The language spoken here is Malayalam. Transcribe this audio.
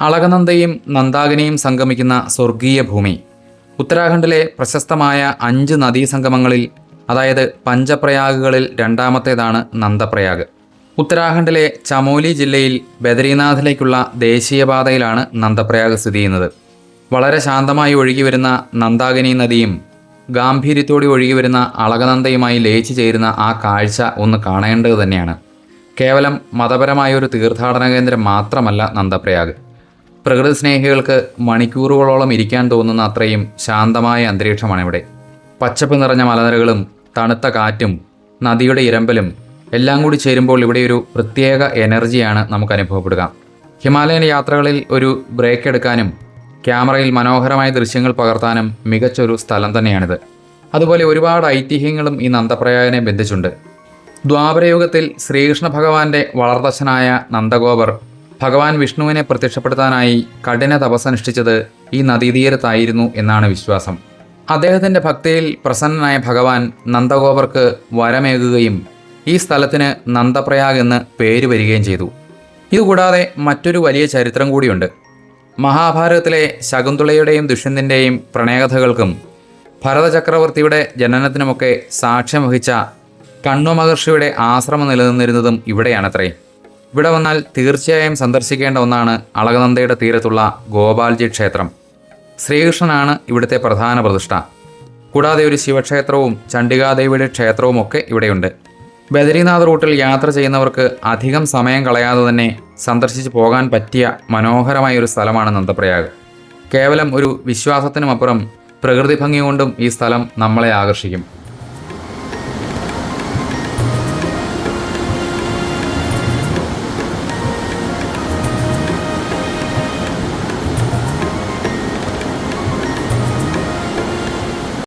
അളകനന്ദയും നന്ദാകിനിയും സംഗമിക്കുന്ന സ്വർഗീയ ഭൂമി. ഉത്തരാഖണ്ഡിലെ പ്രശസ്തമായ 5 നദീസംഗമങ്ങളിൽ, അതായത് പഞ്ചപ്രയാഗുകളിൽ രണ്ടാമത്തേതാണ് നന്ദപ്രയാഗ്. ഉത്തരാഖണ്ഡിലെ ചമോലി ജില്ലയിൽ ബദരീനാഥിലേക്കുള്ള ദേശീയപാതയിലാണ് നന്ദപ്രയാഗ് സ്ഥിതി ചെയ്യുന്നത്. വളരെ ശാന്തമായി ഒഴുകിവരുന്ന നന്ദാകിനി നദിയും ഗാംഭീര്യത്തോടെ ഒഴുകിവരുന്ന അളകനന്ദയുമായി ലയിച്ചു ചേരുന്ന ആ കാഴ്ച ഒന്ന് കാണേണ്ടത് തന്നെയാണ്. കേവലം മതപരമായൊരു തീർത്ഥാടന കേന്ദ്രം മാത്രമല്ല നന്ദപ്രയാഗ്. പ്രകൃതി സ്നേഹികൾക്ക് മണിക്കൂറുകളോളം ഇരിക്കാൻ തോന്നുന്ന അത്രയും ശാന്തമായ അന്തരീക്ഷമാണിവിടെ. പച്ചപ്പ് നിറഞ്ഞ മലനിരകളും തണുത്ത കാറ്റും നദിയുടെ ഇരമ്പലും എല്ലാം കൂടി ചേരുമ്പോൾ ഇവിടെ ഒരു പ്രത്യേക എനർജിയാണ് നമുക്ക് അനുഭവപ്പെടുക. ഹിമാലയൻ യാത്രകളിൽ ഒരു ബ്രേക്ക് എടുക്കാനും ക്യാമറയിൽ മനോഹരമായ ദൃശ്യങ്ങൾ പകർത്താനും മികച്ചൊരു സ്ഥലം തന്നെയാണിത്. അതുപോലെ ഒരുപാട് ഐതിഹ്യങ്ങളും ഈ നന്ദപ്രയാഗിനെ ബന്ധിച്ചുണ്ട്. ദ്വാപരയുഗത്തിൽ ശ്രീകൃഷ്ണ ഭഗവാന്റെ വളർത്തച്ഛനായ നന്ദഗോപർ ഭഗവാൻ വിഷ്ണുവിനെ പ്രത്യക്ഷപ്പെടുത്താനായി കഠിന തപസ്സനുഷ്ഠിച്ചത് ഈ നദീതീരത്തായിരുന്നു എന്നാണ് വിശ്വാസം. അദ്ദേഹത്തിൻ്റെ ഭക്തിയിൽ പ്രസന്നനായ ഭഗവാൻ നന്ദഗോപർക്ക് വരമേകുകയും ഈ സ്ഥലത്തിന് നന്ദപ്രയാഗ് എന്ന് പേര് വരികയും ചെയ്തു. ഇതുകൂടാതെ മറ്റൊരു വലിയ ചരിത്രം കൂടിയുണ്ട്. മഹാഭാരതത്തിലെ ശകുന്തളയുടെയും ദുഷ്യന്തൻ്റെയും പ്രണയകഥകൾക്കും ഭരതചക്രവർത്തിയുടെ ജനനത്തിനുമൊക്കെ സാക്ഷ്യം വഹിച്ച കണ്വ മഹർഷിയുടെ ആശ്രമം നിലനിന്നിരുന്നതും ഇവിടെയാണത്രേ. ഇവിടെ വന്നാൽ തീർച്ചയായും സന്ദർശിക്കേണ്ട ഒന്നാണ് അളകനന്ദയുടെ തീരത്തുള്ള ഗോപാൽജി ക്ഷേത്രം. ശ്രീകൃഷ്ണനാണ് ഇവിടുത്തെ പ്രധാന പ്രതിഷ്ഠ. കൂടാതെ ഒരു ശിവക്ഷേത്രവും ചണ്ഡികാദേവിയുടെ ക്ഷേത്രവും ഒക്കെ ഇവിടെയുണ്ട്. ബദരീനാഥ് റൂട്ടിൽ യാത്ര ചെയ്യുന്നവർക്ക് അധികം സമയം കളയാതെ തന്നെ സന്ദർശിച്ച് പോകാൻ പറ്റിയ മനോഹരമായൊരു സ്ഥലമാണ് നന്ദപ്രയാഗ്. കേവലം ഒരു വിശ്വാസത്തിനുമപ്പുറം പ്രകൃതി ഭംഗി കൊണ്ടും ഈ സ്ഥലം നമ്മളെ ആകർഷിക്കും.